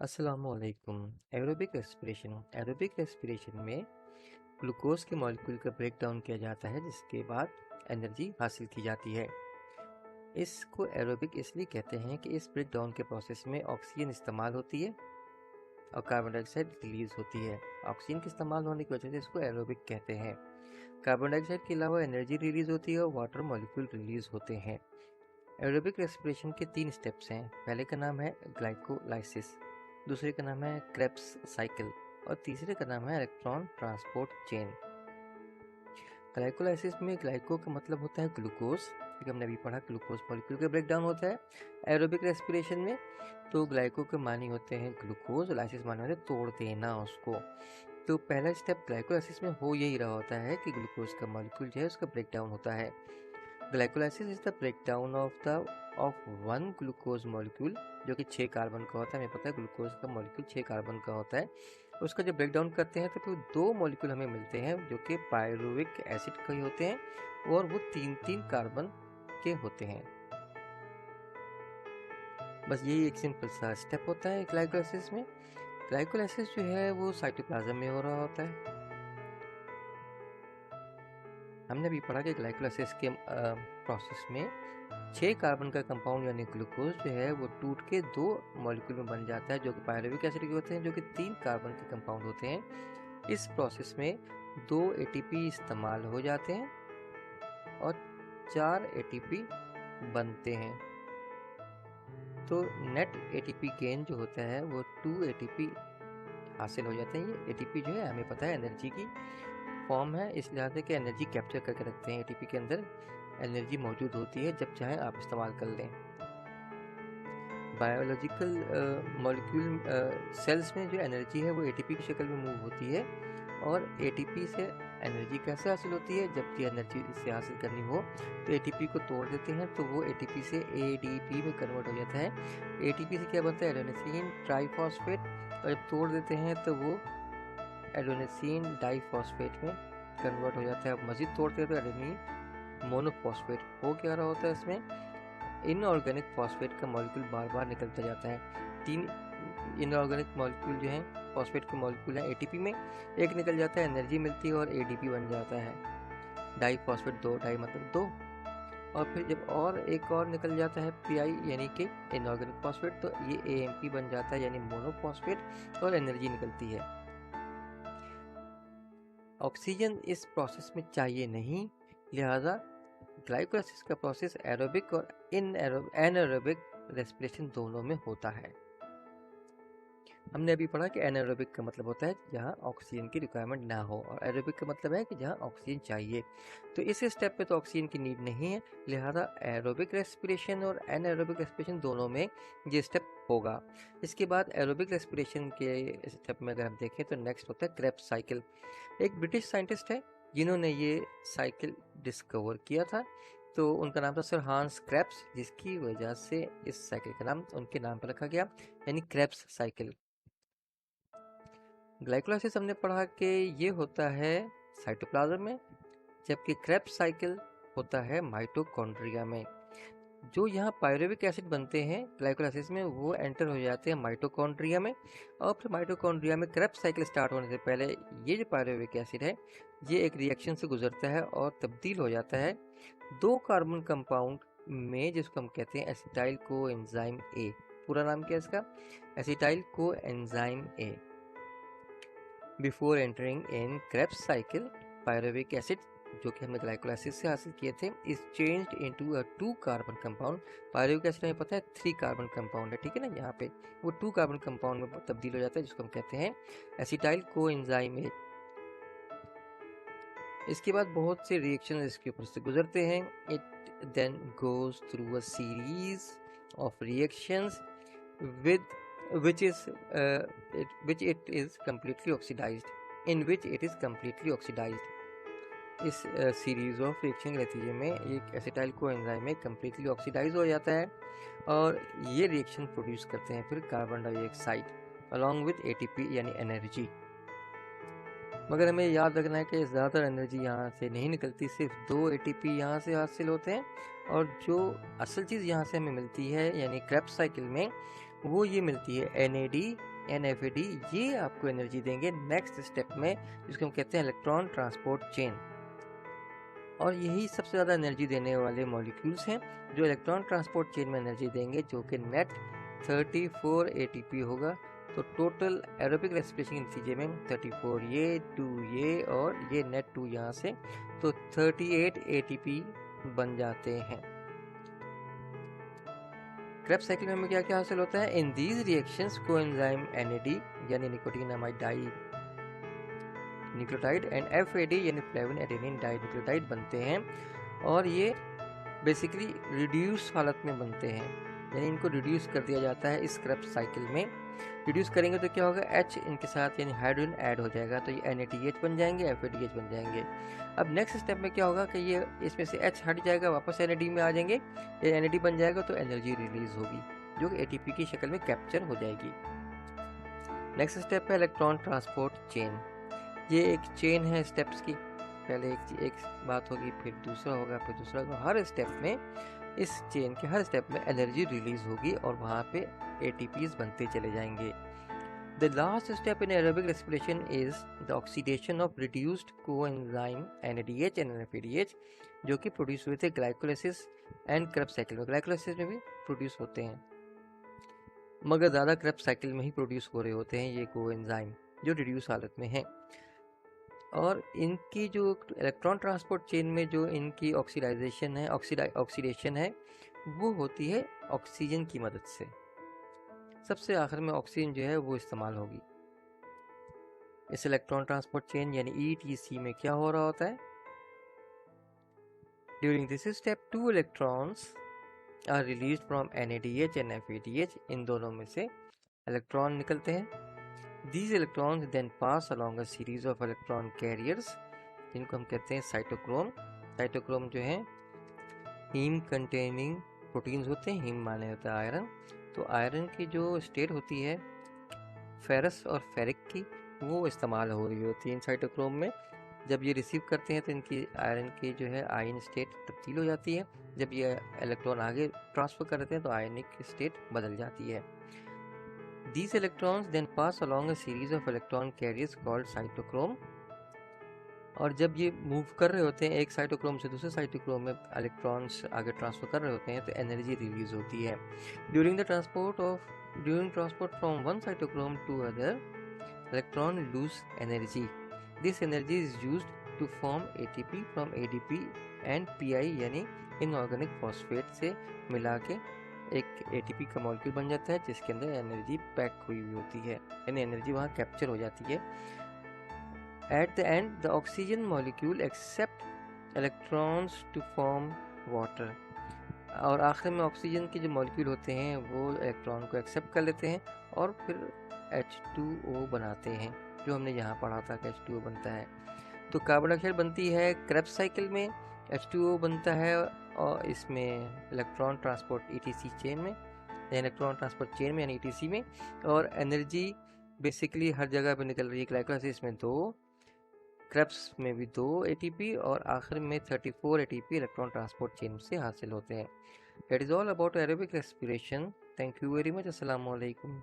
अस्सलामुअलैकुम। Aerobic respiration में glucose के मॉलिक्यूल का ब्रेक डाउन किया जाता है, जिसके बाद एनर्जी हासिल की जाती है। इसको एरोबिक इसलिए कहते हैं कि इस ब्रेक डाउन के प्रोसेस में ऑक्सीजन इस्तेमाल होती है और कार्बन डाइऑक्साइड रिलीज होती है। ऑक्सीजन के इस्तेमाल होने की वजह से इसको एरोबिक कहते हैं। कार्बन डाइऑक्साइड के अलावा एनर्जी रिलीज होती है और वाटर मॉलिक्यूल रिलीज होते हैं। एरोबिक रेस्पिरेशन के 3 स्टेप्स हैं। पहले का नाम है ग्लाइकोलाइसिस, दूसरे का नाम है क्रेब्स साइकिल और तीसरे का नाम है इलेक्ट्रॉन ट्रांसपोर्ट चेन। ग्लाइकोलाइसिस में ग्लाइको का मतलब होता है ग्लूकोज, क्योंकि हमने अभी पढ़ा ग्लूकोज मॉलिक्यूल का ब्रेक डाउन होता है। एरोबिक रेस्पिरेशन में तो ग्लाइको के मानी होते हैं ग्लूकोज, लाइसिस माने होते हैं तोड़ देना उसको। तो पहला स्टेप ग्लाइकोलाइसिस में हो यही रहा होता है कि ग्लूकोज का मॉलिक्यूल जो है उसका ब्रेक डाउन होता है। Glycolysis is the breakdown of one glucose molecule, जो कि 6 कार्बन का होता है। हमें पता है ग्लूकोज का मॉलिक्यूल 6 कार्बन का होता है। उसका जब ब्रेकडाउन करते हैं तो फिर 2 मॉलिक्यूल हमें मिलते हैं जो कि पायरुविक एसिड के होते हैं और वो 3-3 कार्बन के होते हैं। बस यही एक सिंपल सा स्टेप होता है ग्लाइकोलाइसिस में। ग्लाइकोलाइसिस जो है वो साइटोप्लाज्म में हो रहा होता है। हमने भी पढ़ा कि ग्लाइकोलाइसिस के प्रोसेस में 6 कार्बन का कंपाउंड यानी ग्लूकोज जो है वो टूट के 2 मॉलिक्यूल में बन जाता है, जो कि पायरुविक एसिड के होते हैं, जो कि 3 कार्बन के कंपाउंड होते हैं। इस प्रोसेस में 2 एटीपी इस्तेमाल हो जाते हैं और 4 एटीपी बनते हैं। तो नेट एटीपी गेन जो होता है वो 2 एटीपी हासिल हो जाते हैं। ये एटीपी जो है हमें पता है एनर्जी की फॉर्म है, इस लिहाज से कि एनर्जी कैप्चर करके रखते हैं। एटीपी के अंदर एनर्जी मौजूद होती है, जब चाहे आप इस्तेमाल कर लें। बायोलॉजिकल मॉलिक्यूल सेल्स में जो एनर्जी है वो एटीपी की शक्ल में मूव होती है। और एटीपी से एनर्जी कैसे हासिल होती है? जबकि एनर्जी से हासिल करनी हो तो एटीपी को तोड़ देते हैं, तो वो एटीपी से एडीपी में कन्वर्ट हो जाता है। एटीपी से क्या बनता है? एडेनोसिन ट्राइफॉस्फेट, और जब तोड़ देते हैं तो वो एडेनोसिन डाइफॉस्फेट में कन्वर्ट हो जाता है। अब मजीद तोड़ते हैं तो एडेनिन मोनोफॉस्फेट हो क्या रहा होता है इसमें? इनऑर्गेनिक फॉस्फेट का मॉलिक्यूल बार बार निकलता जाता है। 3 इनऑर्गेनिक मॉलिक्यूल जो हैं फॉस्फेट के मॉलिक्यूल हैं एटीपी में, एक निकल जाता है, एनर्जी मिलती है और एडीपी बन जाता है। डाइफॉस्फेट 2, डाई मतलब 2, और फिर जब और एक और निकल जाता है पीआई यानी कि इनऑर्गेनिक फॉस्फेट, तो ये एएमपी बन जाता है यानी मोनोफॉस्फेट, और एनर्जी निकलती है। ऑक्सीजन इस प्रोसेस में चाहिए नहीं, लिहाजा ग्लाइकोलाइसिस का प्रोसेस एरोबिक और एनारोबिक रेस्पिरेशन दोनों में होता है। हमने अभी पढ़ा कि एनारोबिक का मतलब होता है जहाँ ऑक्सीजन की रिक्वायरमेंट ना हो, और एरोबिक का मतलब है कि जहाँ ऑक्सीजन चाहिए। तो इस स्टेप पे तो ऑक्सीजन की नीड नहीं है, लिहाजा एरोबिक रेस्पिरेशन और एनारोबिक रेस्पिरेशन दोनों में ये स्टेप होगा। इसके बाद एरोबिक रेस्पिरेशन के स्टेप में अगर हम देखें तो नेक्स्ट होता है क्रेब्स साइकिल। एक ब्रिटिश साइंटिस्ट है जिन्होंने ये साइकिल डिस्कवर किया था, तो उनका नाम था सर हांस क्रेब्स, जिसकी वजह से इस साइकिल का नाम उनके नाम पर रखा गया, यानी क्रेब्स साइकिल। ग्लाइकोलाइसिस हमने पढ़ा कि ये होता है साइटोप्लाज्म में, जबकि क्रेब्स साइकिल होता है माइटोकॉन्ड्रिया में। जो यहाँ पायरुविक एसिड बनते हैं ग्लाइकोलाइसिस में, वो एंटर हो जाते हैं माइटोकॉन्ड्रिया में, और फिर माइटोकॉन्ड्रिया में क्रेब्स साइकिल स्टार्ट होने से पहले ये जो पायरुविक एसिड है ये एक रिएक्शन से गुजरता है और तब्दील हो जाता है 2 कार्बन कंपाउंड में, जिसको हम कहते हैं एसिटाइल को एंजाइम ए। पूरा नाम क्या है इसका? Acetyl co enzyme A. Before entering in Krebs cycle, pyruvic acid जो कि हमने ग्लाइकोलाइसिस से हासिल किए थे is changed into a 2 carbon compound. Pyruvic acid हमें पता है 3 कार्बन कंपाउंड है, ठीक है ना? यहाँ पे वो 2 कार्बन कंपाउंड में तब्दील हो जाता है, जिसको हम कहते हैं एसिटाइल कोएंजाइम ए। इसके बाद बहुत से रिएक्शन इसके ऊपर से गुजरते हैं। It then goes through a series of reactions with which it is completely oxidized, in which it is completely oxidized। इस सीरीज ऑफ रिएक्शन के नतीजे में एक एसिटाइल कोएंजाइम में कम्प्लीटली ऑक्सीडाइज हो जाता है, और ये रिएक्शन प्रोड्यूस करते हैं फिर carbon dioxide along with ATP यानी एनर्जी। मगर हमें याद रखना है कि ज़्यादातर एनर्जी यहाँ से नहीं निकलती, सिर्फ 2 एटीपी यहाँ से हासिल होते हैं, और जो असल चीज़ यहाँ से हमें मिलती है यानी क्रेब्स साइकिल में, वो ये मिलती है NAD NAFAD, ये आपको एनर्जी देंगे नेक्स्ट स्टेप में, जिसको हम कहते हैं इलेक्ट्रॉन ट्रांसपोर्ट चेन। और यही सबसे ज़्यादा एनर्जी देने वाले मॉलिक्यूल्स हैं जो इलेक्ट्रॉन ट्रांसपोर्ट चेन में एनर्जी देंगे, जो कि नेट 34 ATP होगा। तो टोटल एरोबिक रेस्पिरेशन नतीजे में 34 ये, 2 ये और ये नेट 2 यहाँ से, तो 38 ATP बन जाते हैं। क्रेब्स साइकिल में हमें क्या क्या हासिल होता है? In these reactions coenzyme NAD यानी nicotinamide dinucleotide and FAD यानी फ्लेविन एडेनिन डाई न्यूक्लियोटाइड बनते हैं, और ये बेसिकली रिड्यूस हालत में बनते हैं, यानी इनको रिड्यूस कर दिया जाता है इस क्रेब्स साइकिल में। रिड्यूस करेंगे तो क्या होगा? H इनके साथ यानी हाइड्रोजन ऐड हो जाएगा, तो ये NADH बन जाएंगे, FADH बन जाएंगे। अब नेक्स्ट स्टेप में क्या होगा कि ये इसमें से H हट जाएगा, वापस NAD में आ जाएंगे, ये NAD बन जाएगा, तो एनर्जी रिलीज होगी जो कि ATP की शक्ल में कैप्चर हो जाएगी। नेक्स्ट स्टेप है इलेक्ट्रॉन ट्रांसपोर्ट चेन। ये एक चेन है स्टेप्स की, पहले एक बात होगी, फिर दूसरा होगा, फिर दूसरा होगा। हर स्टेप में, इस चेन के हर स्टेप में एनर्जी रिलीज होगी और वहाँ पे ATPs बनते चले जाएंगे। The last step in aerobic respiration is the oxidation of reduced coenzyme NADH and NAFADH, जो कि प्रोड्यूस हुए थे ग्लाइकोलाइसिस एंड क्रेब्स साइकिल में। ग्लाइकोलाइसिस में भी प्रोड्यूस होते हैं, मगर ज़्यादा क्रेब्स साइकिल में ही प्रोड्यूस हो रहे होते हैं ये कोएंजाइम जो रिड्यूस हालत में हैं। और इनकी जो इलेक्ट्रॉन ट्रांसपोर्ट चेन में जो इनकी ऑक्सीडाइजेशन है, ऑक्सीडेशन है, वो होती है ऑक्सीजन की मदद से। सबसे आखिर में ऑक्सीजन जो है वो इस्तेमाल होगी। इस इलेक्ट्रॉन ट्रांसपोर्ट चेन यानी ETC में क्या हो रहा होता है? During this step 2 electrons are released from NADH and FADH, इन दोनों में से इलेक्ट्रॉन निकलते हैं। These electrons then pass along a series of electron carriers, जिनको हम कहते हैं साइटोक्रोम। साइटोक्रोम जो है हीम कंटेनिंग प्रोटीन्स होते हैं, हीम माने होता है आयरन। तो आयरन की जो स्टेट होती है फेरस और फेरिक की, वो इस्तेमाल हो रही होती है इन साइटोक्रोम में। जब ये रिसीव करते हैं तो इनकी आयरन की जो है आयन स्टेट तब्दील हो जाती है। जब ये इलेक्ट्रॉन आगे ट्रांसफ़र करते हैं तो आयनिक स्टेट बदल जाती है। These electrons then pass along a series of electron carriers called cytochrome, और जब ये मूव कर रहे होते हैं एक साइटोक्रोम से दूसरे साइटोक्रोम में, इलेक्ट्रॉन्स आगे ट्रांसफर कर रहे होते हैं, तो एनर्जी रिलीज होती है। During transport from one cytochrome to other, electron lose energy. This energy is used to form ATP from ADP and PI यानी इनऑर्गेनिक फॉस्फेट से मिला के एक ATP का मॉलिक्यूल बन जाता है, जिसके अंदर एनर्जी पैक हुई हुई होती है, यानी एनर्जी वहाँ कैप्चर हो जाती है। At the end the oxygen molecule accept electrons to form water, और आखिर में ऑक्सीजन के जो मॉलिक्यूल होते हैं वो इलेक्ट्रॉन को एक्सेप्ट कर लेते हैं और फिर H2O बनाते हैं, जो हमने यहाँ पढ़ा था कि H2O बनता है। तो कार्बन डाइऑक्साइड बनती है क्रेब्स साइकिल में, H2O बनता है और इसमें इलेक्ट्रॉन ट्रांसपोर्ट ETC चेन में, इलेक्ट्रॉन ट्रांसपोर्ट चेन में यानी ETC में। और एनर्जी बेसिकली हर जगह पे निकल रही है। ग्लाइकोलाइसिस में 2, क्रेब्स में भी 2 ATP और आखिर में 34 ATP इलेक्ट्रॉन ट्रांसपोर्ट चेन से हासिल होते हैं। That is all about aerobic respiration. Thank you very much. अस्सलाम वालेकुम।